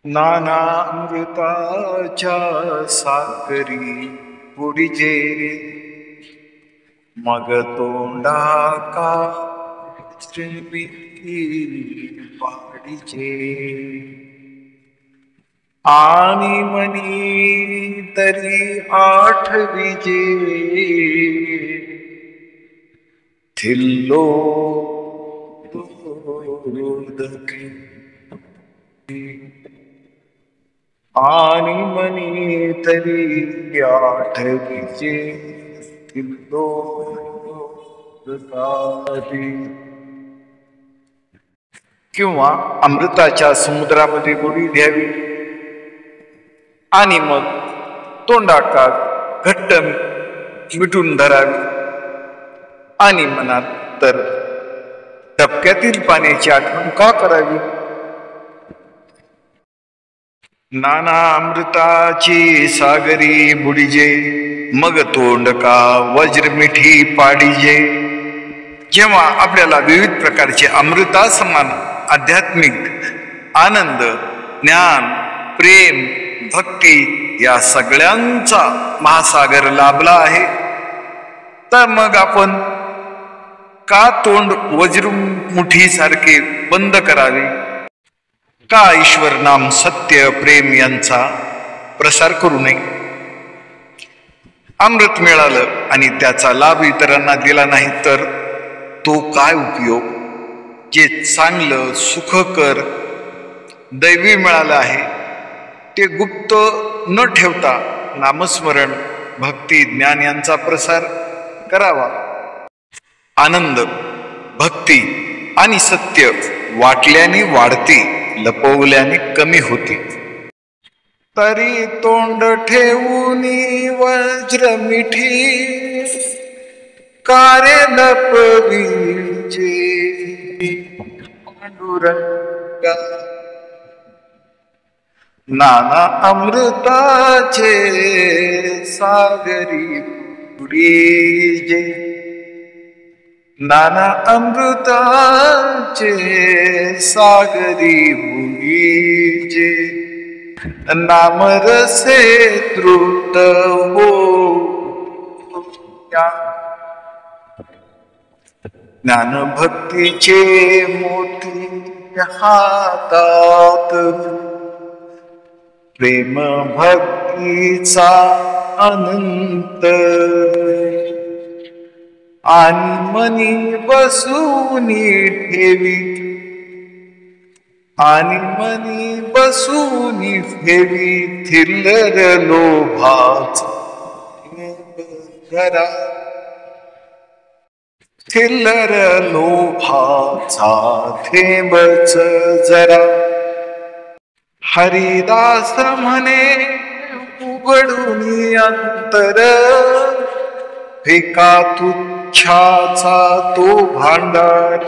नाना अमृताच्या सागरी बुडीजे मग तोंडा का पाडीचे आणि मनी तरी आठविजे थिल्लो आणि मनी तरी आठविजे थिल्लो किंवा अमृताच्या समुद्रामध्ये बुडी द्यावी आणि मग तोंडाकात घट्ट मिटून धरावी आणि मनात तर डबक्यातील पाण्याची आठवण का करावी. नाना अमृताची सागरी बुडीजे मग तोंड का वज्रमिठी पाडीजे. जेव्हा आपल्याला विविध प्रकारचे अमृता समान आध्यात्मिक आनंद, ज्ञान, प्रेम, भक्ती या सगळ्यांचा महासागर लाभला आहे, तर मग आपण का तोंड वज्रमुठी सारखे बंद करावे? का ईश्वर नाम, सत्य, प्रेम यांचा प्रसार करू नये? अमृत मिळालं आणि त्याचा लाभ इतरांना दिला नाही तर तो काय उपयोग? जे चांगलं सुखकर दैवी मिळालं आहे ते गुप्त न ठेवता नामस्मरण, भक्ती, ज्ञान यांचा प्रसार करावा. आनंद, भक्ती आणि सत्य वाटल्याने वाढते, लपवल्याने कमी होते. तरी तोंड ठेवून वज्रमिठी कारे लपविजे पांडुरंगा. नाना अमृताचे सागरी बुडीजे, नाना अमृताचे सागरी बुडीजे. नामरसे तृप्त हो ज्ञान भक्तीचे मोती हातात, प्रेम भक्तीचा अनंत आणि मनी बसून ठेवी, आणि मनी बसून ठेवी थिल्लर लोभाचा जरा, थिल्लर लोभाचा थेंबच जरा. हरिदास म्हणे उघडून अंतर, फेका तुच्छाचा तो भांडार.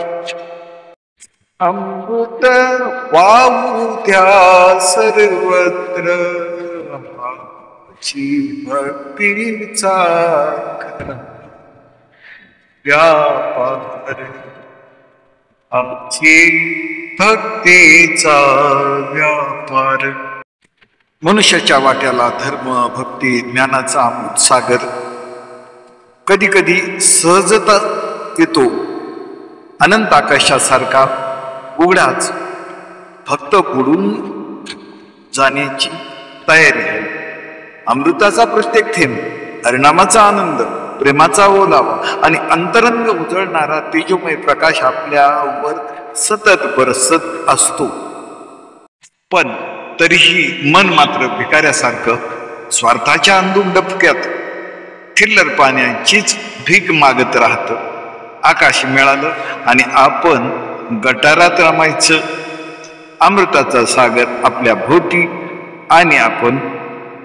अमृत वाहू द्या सर्वत्र, भक्तीचा व्यापार, आमची भक्तीचा व्यापार. मनुष्याच्या वाट्याला धर्म, भक्ती, ज्ञानाचा अमृत सागर कधी कधी सहजता येतो. अनंत आकाशासारखा उघडाच फक्त बुडून जाण्याची तयारी आहे. अमृताचा प्रत्येक थेंब, हरिनामाचा आनंद, प्रेमाचा ओलावा आणि अंतरंग उजळणारा तेजोमय प्रकाश आपल्यावर सतत बरसत असतो. पण तरीही मन मात्र भिकाऱ्यासारखं स्वार्थाच्या अंधुक डबक्यात थिल्लर पाण्याचीच भीक मागत राहतं. आकाश मिळालं आणि आपण गटारात रमायचं. अमृताचा सागर आपल्या भोवती आणि आपण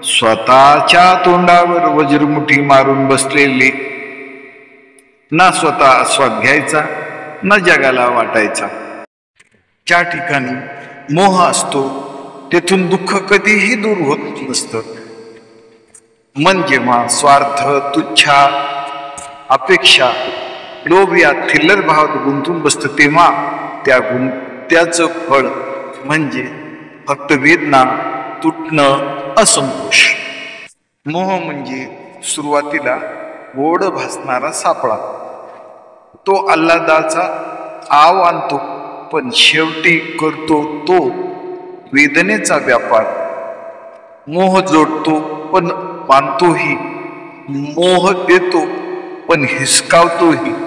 स्वतःच्या तोंडावर वज्रमुठी मारून बसलेले. ना स्वतः आस्वाद घ्यायचा, ना जगाला वाटायचा. ज्या ठिकाणी मोह असतो तेथून दुःख कधीही दूर होत नसतं. मन जेव्हा स्वार्थ, तुच्छा, अपेक्षा, लोभ या थिल्लर भावात गुंतून बसतं तेव्हा त्याचं फळ म्हणजे फक्त वेदना, तुटणं, असंतोष. मोह म्हणजे सुरुवातीला गोड भासणारा सापळा. तो आल्हादाचा आव आणतो, पण शेवटी करतो तो वेदनेचा व्यापार. मोह जोडतो पण बांधतोही, मोह देतो पण हिसकावतोही.